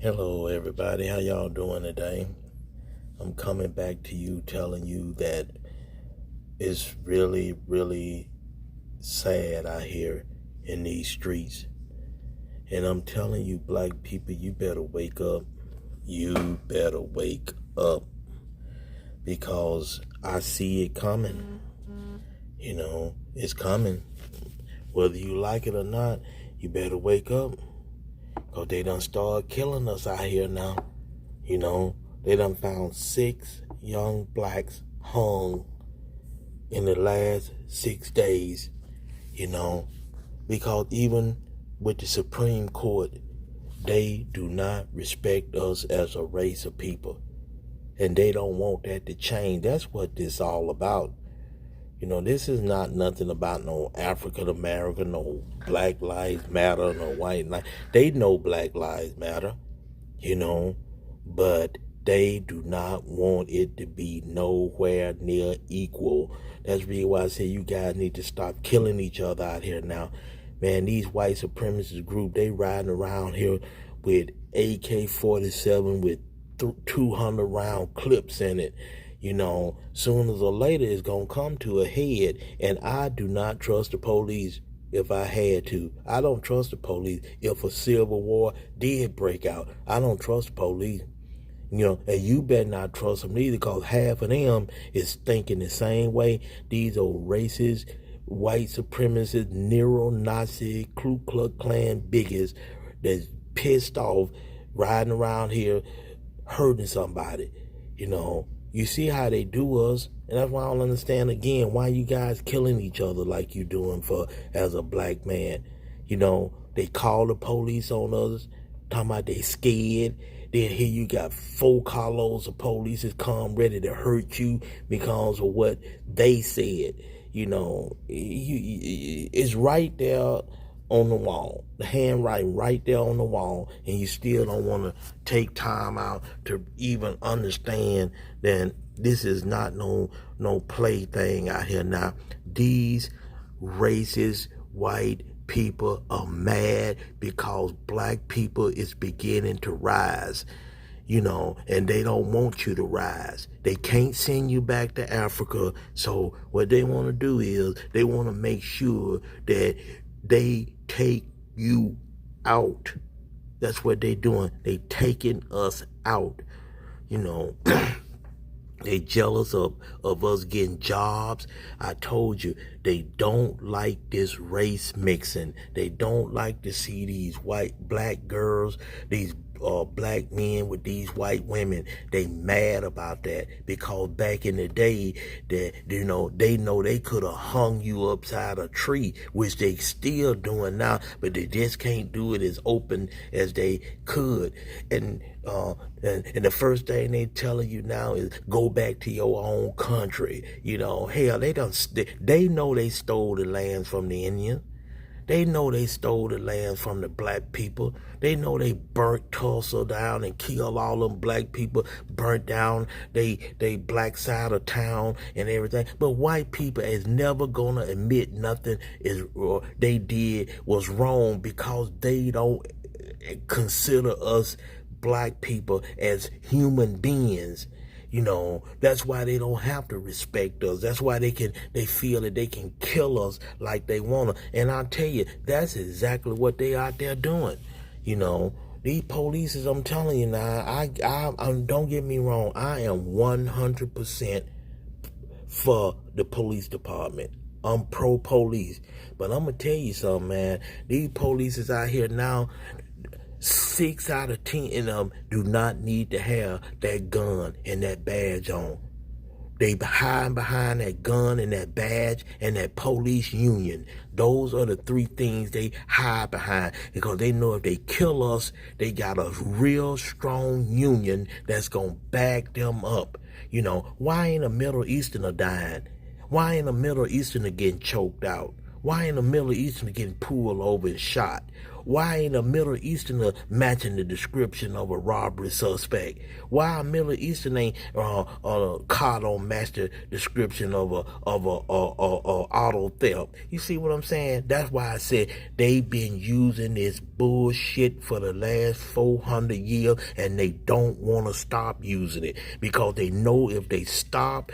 Hello everybody, how y'all doing today? I'm coming back to you telling you that it's really sad out here in these streets. And I'm telling you, black people, you better wake up. You better wake up, because I see it coming. It's coming. Whether you like it or not, you better wake up, because they done start killing us out here now. They done found 6 young blacks hung in the last 6 days, because even with the Supreme Court, they do not respect us as a race of people. And they don't want that to change. That's what this all about. This is not nothing about no African American, no Black Lives Matter, no white lives. They know Black Lives Matter, but they do not want it to be nowhere near equal. That's really why I say you guys need to stop killing each other out here now. Man, these white supremacist group, they riding around here with AK-47 with 200 round clips in it. Sooner or later it's going to come to a head, and I do not trust the police if I had to. I don't trust the police if a civil war did break out. I don't trust the police. And you better not trust them either, because half of them is thinking the same way. These old racist, white supremacist, neo-Nazi, Ku Klux Klan bigots that's pissed off riding around here hurting somebody. You see how they do us, and that's why I don't understand again why you guys killing each other like you doing as a black man. They call the police on us, talking about they scared. Then here you got 4 carloads of police has come ready to hurt you because of what they said. It's right there on the wall, the handwriting right there on the wall, and you still don't want to take time out to even understand that this is not no plaything out here now. These racist white people are mad because black people is beginning to rise, and they don't want you to rise. They can't send you back to Africa, so what they want to do is they want to make sure that they take you out. That's what they doing. They taking us out. They jealous of us getting jobs. I told you, they don't like this race mixing. They don't like to see these black girls, these black men with these white women. They mad about that, because back in the day, that they know they could have hung you upside a tree, which they still doing now, but they just can't do it as open as they could. And the first thing they telling you now is go back to your own country. Hell, they know they stole the lands from the Indians. They know they stole the lands from the black people. They know they burnt Tulsa down and killed all them black people, burnt down they black side of town and everything. But white people is never gonna admit nothing they did was wrong, because they don't consider us black people as human beings. That's why they don't have to respect us. That's why they feel that they can kill us like they want to. And I'll tell you, that's exactly what they out there doing. These police, I'm telling you now, I don't get me wrong, I am 100% for the police department. I'm pro-police. But I'm going to tell you something, man. These police is out here now, 6 out of 10 of them do not need to have that gun and that badge on. They hide behind that gun and that badge and that police union. Those are the 3 things they hide behind, because they know if they kill us, they got a real strong union that's going to back them up. Why ain't a Middle Easterner dying? Why ain't a Middle Easterner getting choked out? Why ain't a Middle Easterner getting pulled over and shot? Why ain't a Middle Easterner matching the description of a robbery suspect? Why a Middle Eastern ain't car don't match the description of a auto theft? You see what I'm saying? That's why I said they've been using this bullshit for the last 400 years, and they don't want to stop using it because they know if they stop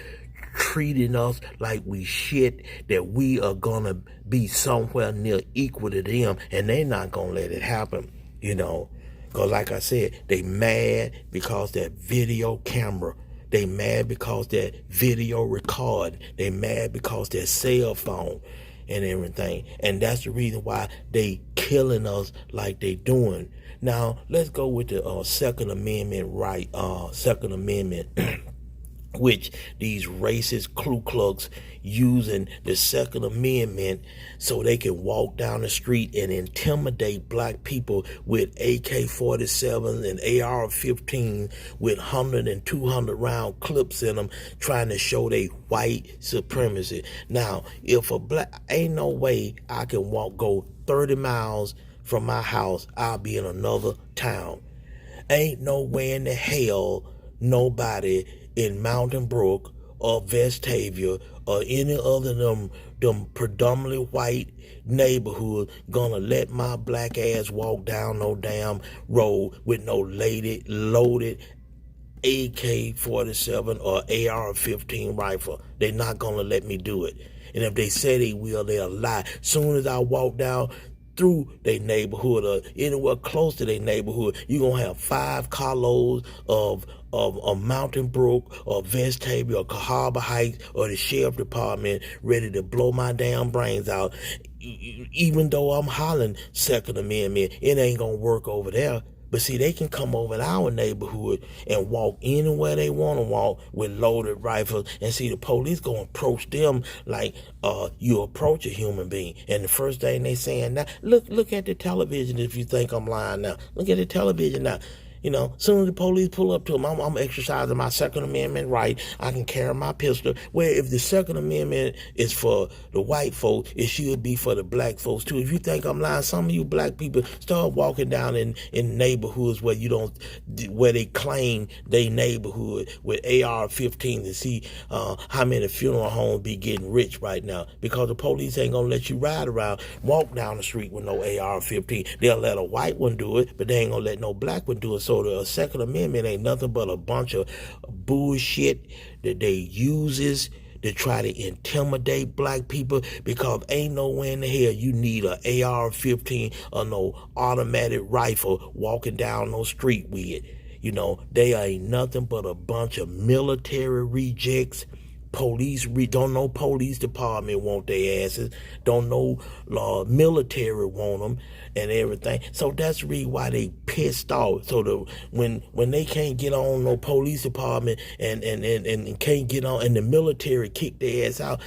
treating us like we shit, that we are gonna be somewhere near equal to them, and they're not gonna let it happen, because like I said, they mad because that video camera, they mad because that video record, they mad because that cell phone and everything, and that's the reason why they killing us like they doing. Now let's go with the Second Amendment right, Second Amendment which these racist Ku Klux using the Second Amendment so they can walk down the street and intimidate black people with AK-47 and AR-15 with 100 and 200 round clips in them, trying to show they white supremacy. Now, if a black, ain't no way I can go 30 miles from my house, I'll be in another town. Ain't no way in the hell nobody in Mountain Brook or Vestavia or any other them predominantly white neighborhood gonna let my black ass walk down no damn road with no loaded AK-47 or AR-15 rifle. They not gonna let me do it. And if they say they will, they'll lie. Soon as I walk down through their neighborhood or anywhere close to their neighborhood, you're gonna have 5 carloads of Mountain Brook or Vestavia or Cahaba Heights or the sheriff department ready to blow my damn brains out. Even though I'm hollering Second Amendment, it ain't gonna work over there. But see, they can come over in our neighborhood and walk anywhere they want to walk with loaded rifles, and see the police gonna approach them like you approach a human being. And the first thing they saying now, look at the television if you think I'm lying now. Look at the television now. Soon as the police pull up to them, I'm exercising my Second Amendment right. I can carry my pistol. Where if the Second Amendment is for the white folks, it should be for the black folks too. If you think I'm lying, some of you black people start walking down in neighborhoods where they claim they neighborhood with AR-15 to see how many funeral homes be getting rich right now, because the police ain't gonna let you ride around, walk down the street with no AR-15. They'll let a white one do it, but they ain't gonna let no black one do it. So the Second Amendment ain't nothing but a bunch of bullshit that they uses to try to intimidate black people, because ain't nowhere in the hell you need a AR-15 or no automatic rifle walking down no street with it. They ain't nothing but a bunch of military rejects. Don't know police department want their asses. Don't know military want them and everything. So that's the reason why they pissed off. So when they can't get on no police department and can't get on, and the military kick their ass out,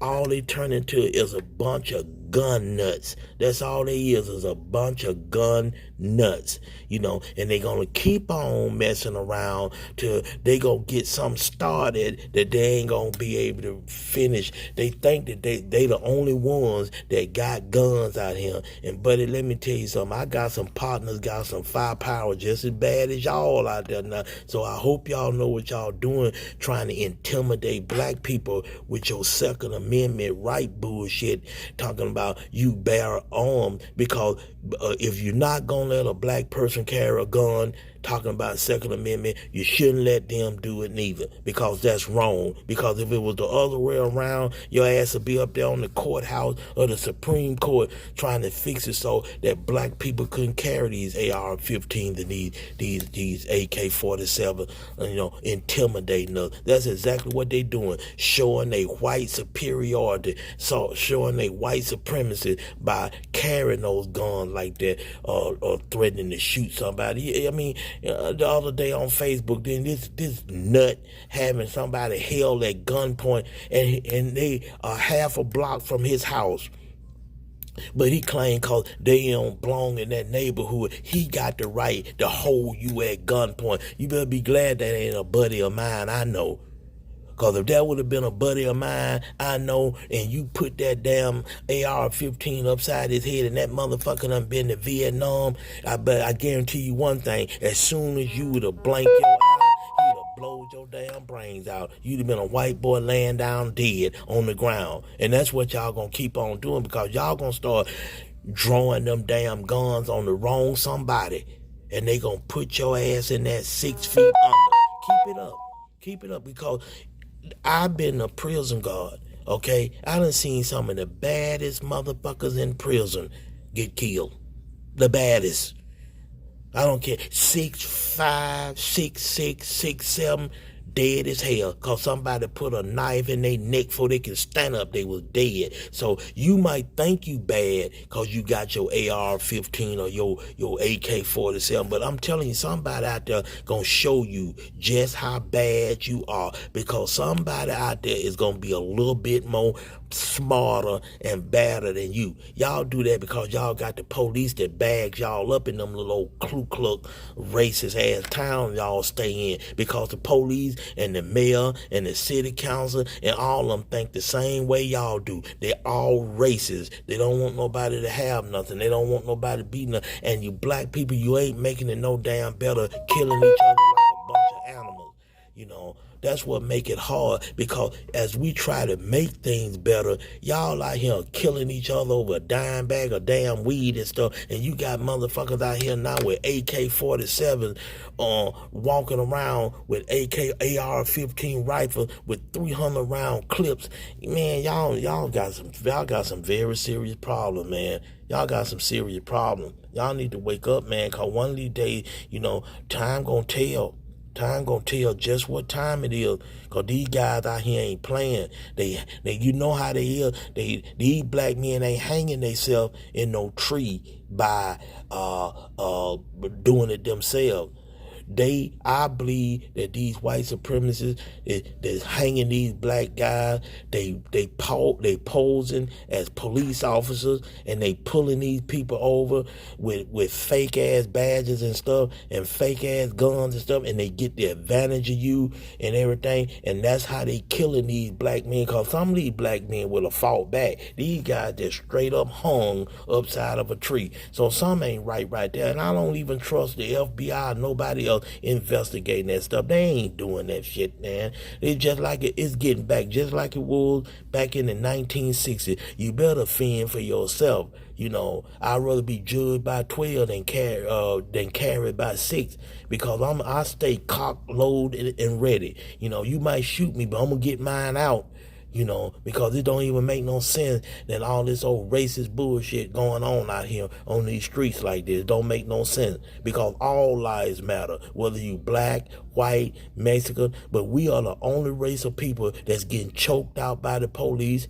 all they turn into is a bunch of gun nuts. That's all they is a bunch of gun nuts, and they gonna keep on messing around till they gonna get something started that they ain't gonna be able to finish. They think that they the only ones that got guns out here. And buddy, let me tell you something. I got some partners, got some firepower just as bad as y'all out there now. So I hope y'all know what y'all doing, trying to intimidate black people with your Second Amendment right bullshit, talking about you bear arms, because if you're not gonna let a black person carry a gun, talking about Second Amendment, you shouldn't let them do it neither, because that's wrong. Because if it was the other way around, your ass would be up there on the courthouse or the Supreme Court trying to fix it so that black people couldn't carry these AR-15s and these AK-47, intimidating us. That's exactly what they doing, showing their white superiority, showing their white supremacy by carrying those guns like that, or threatening to shoot somebody. I mean, the other day on Facebook, then this nut having somebody held at gunpoint, and they are half a block from his house. But he claimed because they don't belong in that neighborhood, he got the right to hold you at gunpoint. You better be glad that ain't a buddy of mine I know. Because if that would have been a buddy of mine, I know, and you put that damn AR-15 upside his head and that motherfucker done been to Vietnam, I guarantee you one thing, as soon as you would have blinked your eye, he'd have blowed your damn brains out. You'd have been a white boy laying down dead on the ground. And that's what y'all gonna keep on doing, because y'all gonna start drawing them damn guns on the wrong somebody. And they gonna put your ass in that 6 feet under. Keep it up. Keep it up, because I've been a prison guard, okay? I done seen some of the baddest motherfuckers in prison get killed. The baddest. I don't care. 6'5", 6'6", 6'7", dead as hell. Because somebody put a knife in their neck before they can stand up. They was dead. So you might think you bad because you got your AR-15 or your AK-47. But I'm telling you, somebody out there going to show you just how bad you are. Because somebody out there is going to be a little bit more smarter and badder than you. Y'all do that because y'all got the police that bags y'all up in them little old Ku Klux racist ass towns y'all stay in, because the police and the mayor and the city council and all of them think the same way y'all do. They're all racist. They don't want nobody to have nothing. They don't want nobody to be nothing. And you black people, you ain't making it no damn better, killing each other like a bunch of animals. You know, that's what make it hard, because as we try to make things better, y'all out here killing each other over a dime bag of damn weed and stuff, and you got motherfuckers out here now with AK-47 walking around with AR-15 rifles with 300 round clips. Man, y'all got some very serious problem, man. Y'all got some serious problem. Y'all need to wake up, man, because one of these days, you know, time gonna tell. Time gonna tell just what time it is, cause these guys out here ain't playing. They you know how they is. These black men ain't hanging themselves in no tree by doing it themselves. I believe that these white supremacists that's hanging these black guys, they posing as police officers, and they pulling these people over with fake ass badges and stuff, and fake ass guns and stuff, and they get the advantage of you and everything, and that's how they killing these black men, because some of these black men will have fought back. These guys just straight up hung upside of a tree. So some ain't right there, and I don't even trust the FBI or nobody else investigating that stuff. They ain't doing that shit, man. It's just like it's getting back, just like it was back in the 1960s. You better fend for yourself. You know, I'd rather be judged by 12 than carried by 6, because I stay cocked, loaded, and ready. You know, you might shoot me, but I'm gonna get mine out. You know, because it don't even make no sense that all this old racist bullshit going on out here on these streets like this. Don't make no sense, because all lives matter, whether you black, white, Mexican. But we are the only race of people that's getting choked out by the police,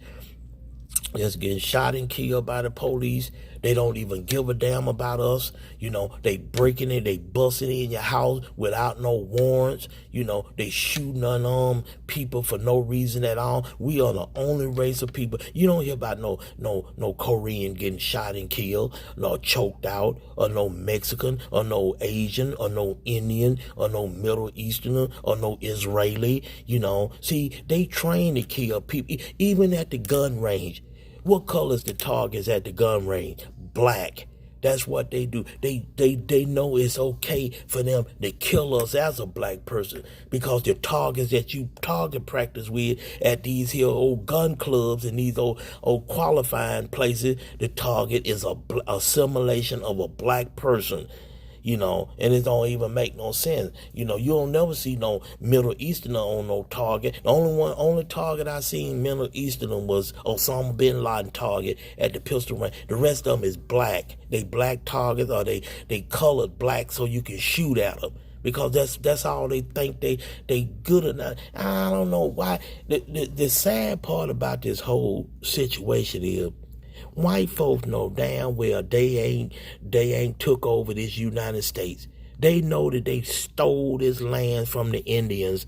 that's getting shot and killed by the police. They don't even give a damn about us. You know, they breaking in, they busting in your house without no warrants. You know, they shooting unarmed people for no reason at all. We are the only race of people. You don't hear about no Korean getting shot and killed, no choked out, or no Mexican, or no Asian, or no Indian, or no Middle Easterner, or no Israeli. You know, see, they train to kill people, even at the gun range. What color is the targets at the gun range? Black. That's what they do. They know it's okay for them to kill us as a black person, because the targets that you target practice with at these here old gun clubs and these old qualifying places, the target is a assimilation of a black person. You know, and it don't even make no sense. You know, you don't never see no Middle Easterner on no target. The only target I seen Middle Easterner was Osama bin Laden target at the pistol range. The rest of them is black. They black targets, or they colored black so you can shoot at them, because that's all they think they good enough. I don't know why. The sad part about this whole situation is, white folks know damn well they ain't took over this United States. They know that they stole this land from the Indians.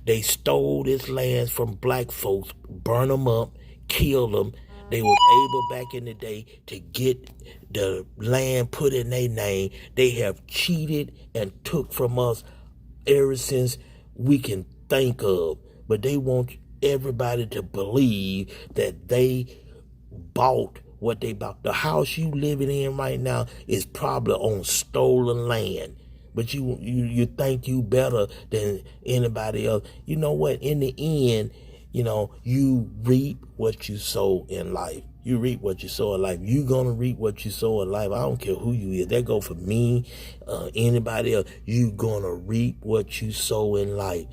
They stole this land from black folks, burn them up, kill them. They were able back in the day to get the land put in their name. They have cheated and took from us ever since we can think of. but they want everybody to believe that they bought what they bought. The house you living in right now is probably on stolen land. But you think you better than anybody else. You know what? In the end, you reap what you sow in life. You reap what you sow in life. You're going to reap what you sow in life. I don't care who you is. That go for me, anybody else. You're going to reap what you sow in life.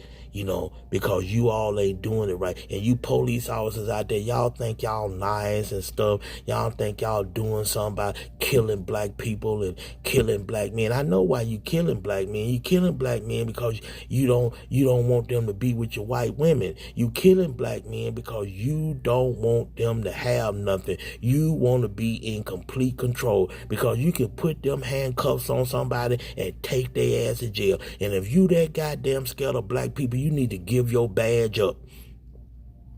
Because you all ain't doing it right. And you police officers out there, y'all think y'all nice and stuff. Y'all think y'all doing something about killing black people and killing black men. I know why you killing black men. You killing black men because you don't want them to be with your white women. You killing black men because you don't want them to have nothing. You want to be in complete control because you can put them handcuffs on somebody and take their ass to jail. And if you that goddamn scared of black people, you need to give your badge up,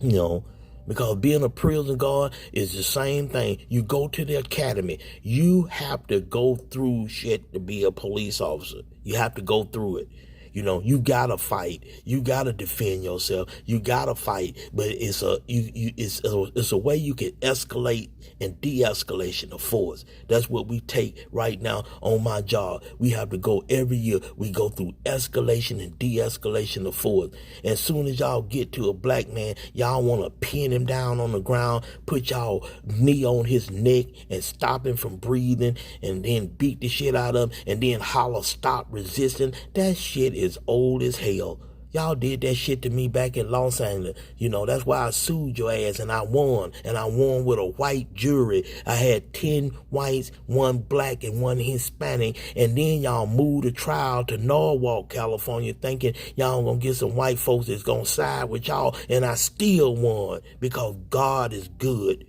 because being a prison guard is the same thing. You go to the academy. You have to go through shit to be a police officer. You have to go through it. You gotta fight. You gotta defend yourself. You gotta fight. But it's a way you can escalate and de-escalation of force. That's what we take right now on my job. We have to go every year. We go through escalation and de-escalation of force. And as soon as y'all get to a black man, y'all want to pin him down on the ground, put y'all knee on his neck and stop him from breathing, and then beat the shit out of him, and then holler, stop resisting. That shit is old as hell. Y'all did that shit to me back in Los Angeles. That's why I sued your ass and I won. And I won with a white jury. I had 10 whites, 1 black, and 1 Hispanic. And then y'all moved the trial to Norwalk, California, thinking y'all gonna get some white folks that's gonna side with y'all. And I still won because God is good.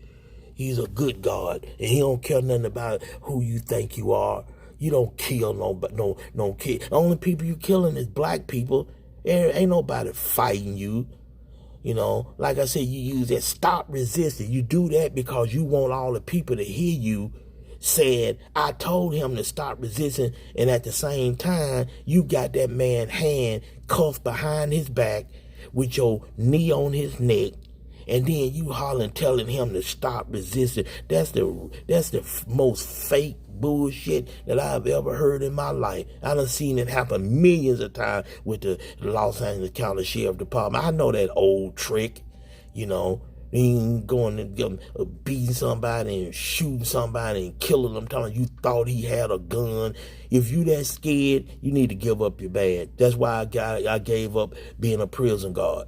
He's a good God. And he don't care nothing about who you think you are. You don't kill no kid. The only people you killing is black people. There ain't nobody fighting you. Like I said, you use that stop resisting. You do that because you want all the people to hear you saying, I told him to stop resisting. And at the same time, you got that man's hand cuffed behind his back with your knee on his neck. And then you hollering, telling him to stop resisting. That's the most fake bullshit that I've ever heard in my life. I done seen it happen millions of times with the Los Angeles County Sheriff Department. I know that old trick, going and beating somebody and shooting somebody and killing them, telling you thought he had a gun. If you that scared, you need to give up your badge. That's why I gave up being a prison guard.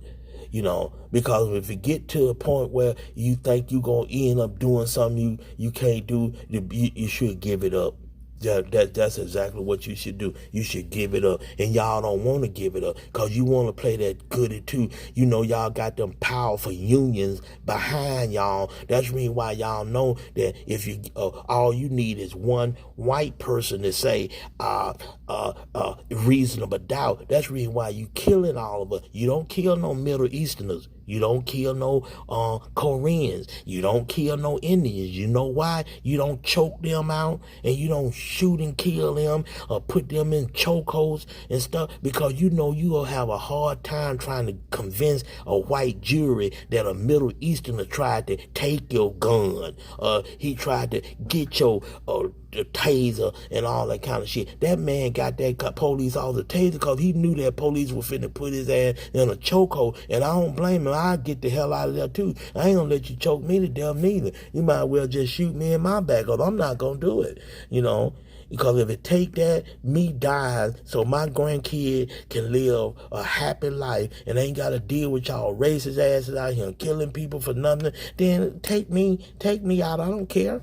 Because if you get to a point where you think you're going to end up doing something you can't do, you should give it up. That's exactly what you should do. You should give it up. And y'all don't want to give it up because you want to play that goody too. Y'all got them powerful unions behind y'all. That's the reason why y'all know that if you all you need is one white person to say reasonable doubt. That's the reason why you killing all of us. You don't kill no Middle Easterners. You don't kill no Koreans. You don't kill no Indians. You know why? You don't choke them out and you don't shoot and kill them or put them in chokeholds and stuff because you will have a hard time trying to convince a white jury that a Middle Easterner tried to take your gun. He tried to get your the taser and all that kind of shit. That man got that police all the taser because he knew that police were finna put his ass in a chokehold, and I don't blame him. I'll get the hell out of there too. I ain't gonna let you choke me to death neither. You might well just shoot me in my back because I'm not gonna do it, because if it take that, me dying so my grandkid can live a happy life and ain't got to deal with y'all racist asses out here killing people for nothing, then take me out. I don't care.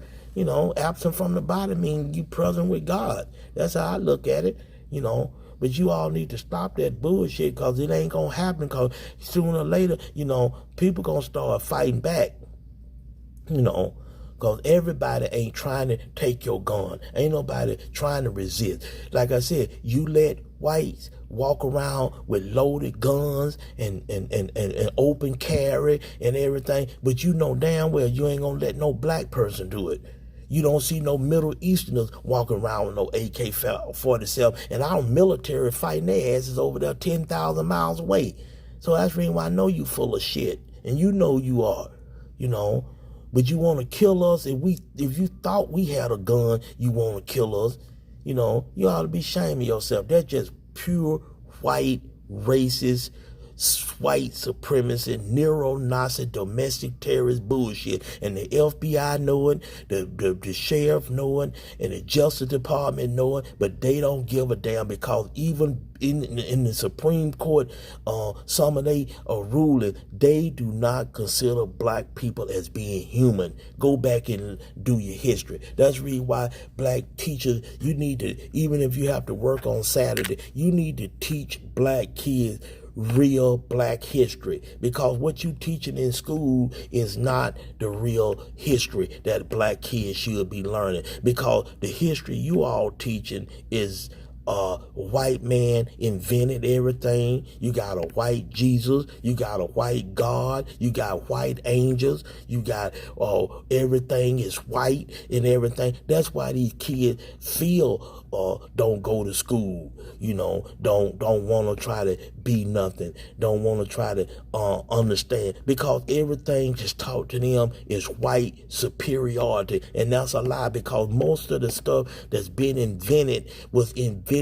Absent from the body means you present with God. That's how I look at it, But you all need to stop that bullshit because it ain't going to happen because sooner or later, people going to start fighting back, because everybody ain't trying to take your gun. Ain't nobody trying to resist. Like I said, you let whites walk around with loaded guns and open carry and everything, but damn well you ain't going to let no black person do it. You don't see no Middle Easterners walking around with no AK-47, and our military fighting their asses over there 10,000 miles away. So that's the reason why I know you full of shit. And you know you are, you know. But you want to kill us. If you thought we had a gun, you want to kill us. You know, you ought to be ashamed of yourself. That's just pure white racist, white supremacist, neo-Nazi, domestic terrorist bullshit. And the FBI know it, the sheriff know it, and the Justice Department know it, but they don't give a damn, because even in the Supreme Court, some of they ruling, they do not consider black people as being human. Go back and do your history. That's the reason why black teachers, you need to, even if you have to work on Saturday, you need to teach black kids real black history, because what you teaching in school is not the real history that black kids should be learning, because the history you all teaching is white man invented everything. You got a white Jesus, you got a white God, you got white angels, you got everything is white and everything. That's why these kids feel don't go to school, you know, don't want to try to be nothing, don't want to try to understand, because everything just taught to them is white superiority. And that's a lie, because most of the stuff that's been invented was invented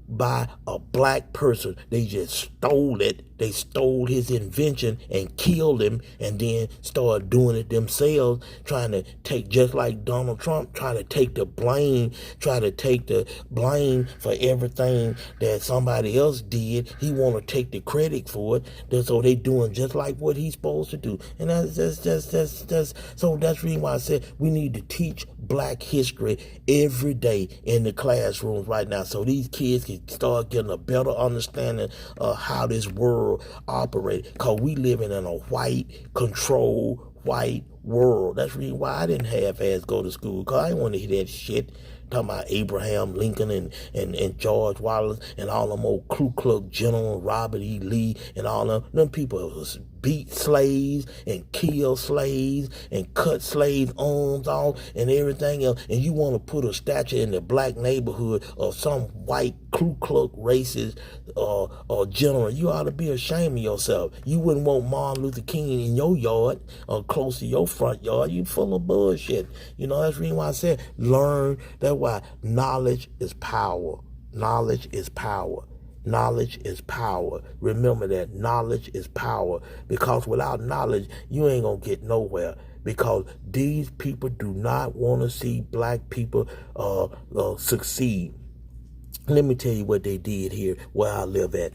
by a black person. They just stole it. They stole his invention and killed him, and then started doing it themselves, trying to take, just like Donald Trump, trying to take the blame, for everything that somebody else did. He want to take the credit for it. So they doing just like what he's supposed to do. And that's so that's the reason why I said we need to teach black history every day in the classrooms right now, so these kids can start getting a better understanding of how this world operates, because we living in a white controlled white world. That's the reason why I didn't half-ass go to school, because I didn't want to hear that shit talking about Abraham Lincoln and George Wallace and all them old Ku Klux General, Robert E. Lee, and all them people was beat slaves and kill slaves and cut slaves' arms off and everything else. And you want to put a statue in the black neighborhood of some white Ku Klux racist or general. You ought to be ashamed of yourself. You wouldn't want Martin Luther King in your yard or close to your front yard. You full of bullshit. You know, that's the reason why I said learn. That's why knowledge is power. Knowledge is power. Knowledge is power. Remember that knowledge is power, because without knowledge, you ain't gonna get nowhere, because these people do not want to see black people succeed. Let me tell you what they did here where I live at.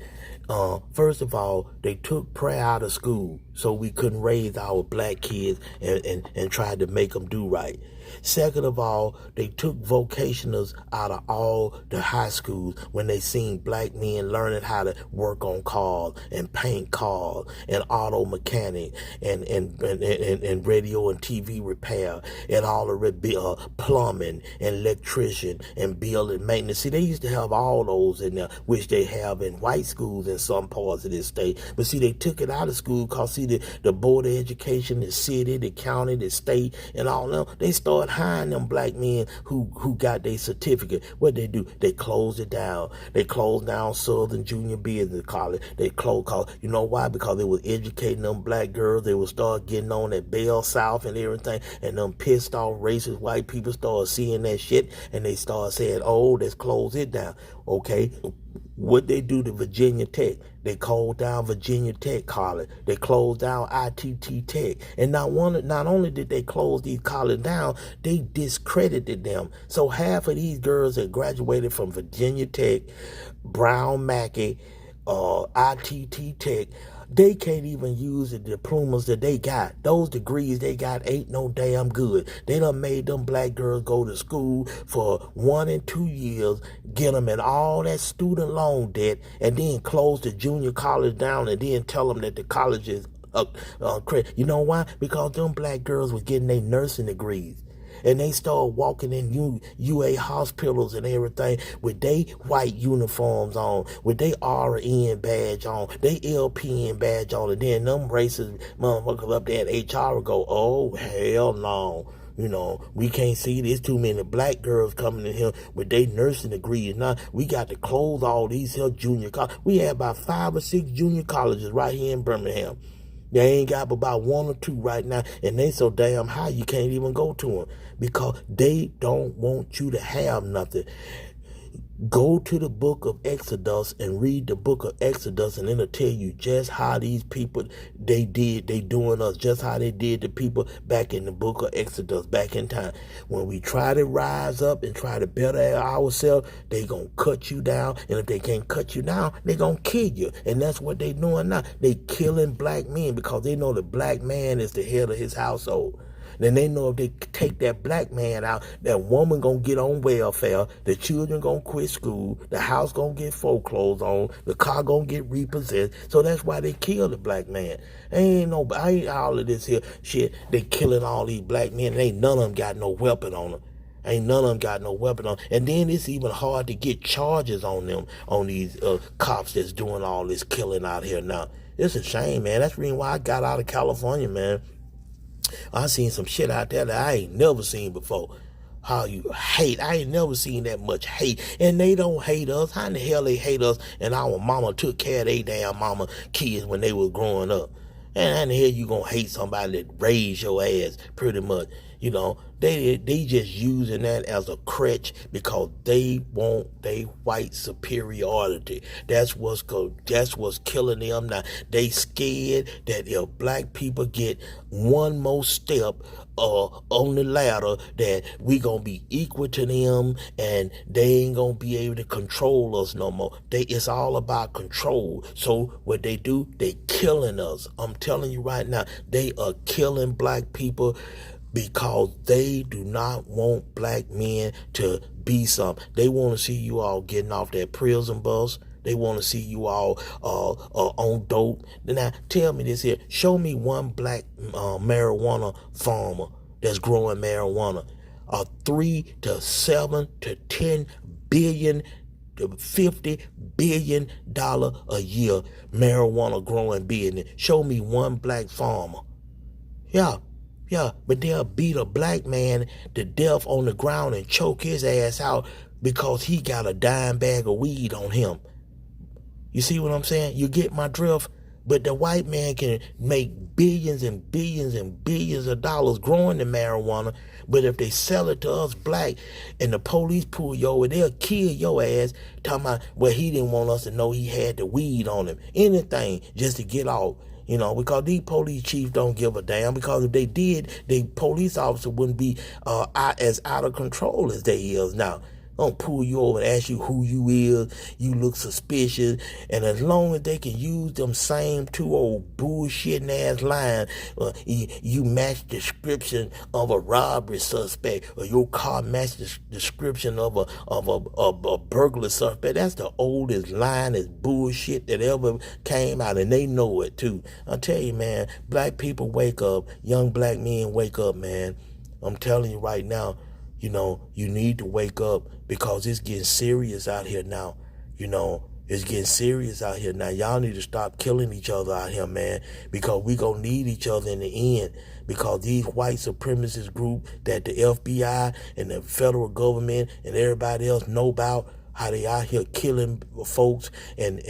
First of all, they took prayer out of school, so we couldn't raise our black kids and tried to make them do right. Second of all, they took vocationals out of all the high schools when they seen black men learning how to work on cars and paint cars and auto mechanic and radio and TV repair and all the plumbing and electrician and building maintenance. See, they used to have all those in there, which they have in white schools in some parts of this state. But see, they took it out of school because, see, the Board of Education, the city, the county, the state, and all them, they started hiring them black men who got their certificate. What they do? They closed it down. They closed down Southern Junior Business College. They closed, you know why? Because they was educating them black girls. They would start getting on at Bell South and everything, and them pissed off racist white people started seeing that shit, and they started saying, oh, let's close it down. Okay, what they do to Virginia Tech? They closed down Virginia Tech College. They closed down ITT Tech. And not only did they close these colleges down, they discredited them. So half of these girls that graduated from Virginia Tech, Brown Mackey, ITT Tech, they can't even use the diplomas that they got. Those degrees they got ain't no damn good. They done made them black girls go to school for 1 and 2 years, get them in all that student loan debt, and then close the junior college down and then tell them that the college is you know why? Because them black girls was getting their nursing degrees. And they started walking in UA hospitals and everything with they white uniforms on, with they RN badge on, they LPN badge on, and then them racist motherfuckers up there at HR would go, oh, hell no. We can't see there's too many black girls coming in here with their nursing degrees. Now we got to close all these here junior colleges. We have about 5 or 6 junior colleges right here in Birmingham. They ain't got about 1 or 2 right now, and they so damn high you can't even go to them because they don't want you to have nothing. Go to the book of Exodus and read the book of Exodus, and it'll tell you just how these people, they doing us just how they did the people back in the book of Exodus, back in time. When we try to rise up and try to better ourselves, they gonna cut you down, and if they can't cut you down, they gonna kill you. And that's what they doing now. They killing black men because they know the black man is the head of his household. Then they know if they take that black man out, that woman gonna get on welfare, the children gonna quit school, the house gonna get foreclosed on, the car gonna get repossessed. So that's why they kill the black man. Ain't all of this here shit. They killing all these black men, and ain't none of them got no weapon on them. Ain't none of them got no weapon on. And then it's even hard to get charges on them, on these cops that's doing all this killing out here now. It's a shame, man. That's the reason why I got out of California, man. I seen some shit out there that I ain't never seen before. How you hate. I ain't never seen that much hate. And they don't hate us. How in the hell they hate us? And our mama took care of their damn mama kids when they was growing up. And how in the hell you gonna hate somebody that raised your ass pretty much? They just using that as a crutch because they want their white superiority. That's what's killing them now. They scared that if black people get one more step on the ladder, that we gonna be equal to them and they ain't gonna be able to control us no more. It's all about control. So what they do, they killing us. I'm telling you right now, they are killing black people because they do not want black men to be something. They want to see you all getting off that prison bus. They want to see you all on dope. Now, tell me this here. Show me one black marijuana farmer that's growing marijuana. A 3 to 7 to 10 billion to $50 billion a year marijuana growing business. Show me one black farmer. Yeah, but they'll beat a black man to death on the ground and choke his ass out because he got a dime bag of weed on him. You see what I'm saying? You get my drift? But the white man can make billions and billions and billions of dollars growing the marijuana. But if they sell it to us black and the police pull you over, they'll kill your ass talking about, well, he didn't want us to know he had the weed on him. Anything just to get off. Because these police chiefs don't give a damn. Because if they did, the police officer wouldn't be as out of control as they is now. Don't pull you over and ask you who you is. You look suspicious. And as long as they can use them same 2 old bullshitting ass lines, you match description of a robbery suspect, or your car match the description of a burglar suspect. That's the oldest line is bullshit that ever came out, and they know it too. I tell you, man, black people wake up. Young black men wake up, man. I'm telling you right now. You need to wake up because it's getting serious out here now. It's getting serious out here now. Y'all need to stop killing each other out here, man, because we gonna need each other in the end. Because these white supremacist group that the FBI and the federal government and everybody else know about, how they out here killing folks and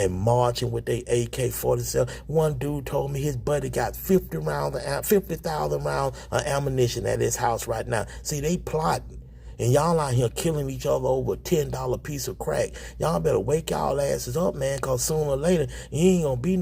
marching with their AK-47. One dude told me his buddy got 50,000 rounds of ammunition at his house right now. See, they plotting. And y'all out here killing each other over a $10 piece of crack. Y'all better wake y'all asses up, man, because sooner or later, you ain't gonna be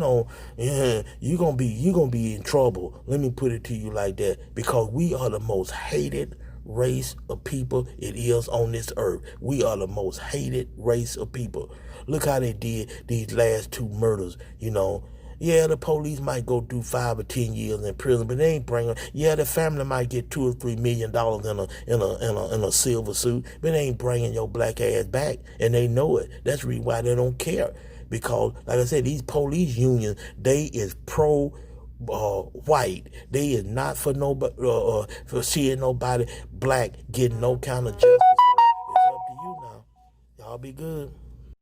you gonna be in trouble. Let me put it to you like that. Because we are the most hated race of people it is on this earth. We are the most hated race of people. Look how they did these last 2 murders. Yeah, the police might go do 5 or 10 years in prison, but they ain't bringing. Yeah, the family might get $2 or $3 million in a silver suit, but they ain't bringing your black ass back, and they know it. That's the reason why they don't care. Because, like I said, these police unions, they is pro white. They is not for nobody for seeing nobody black getting no kind of justice. So it's up to you now. Y'all be good.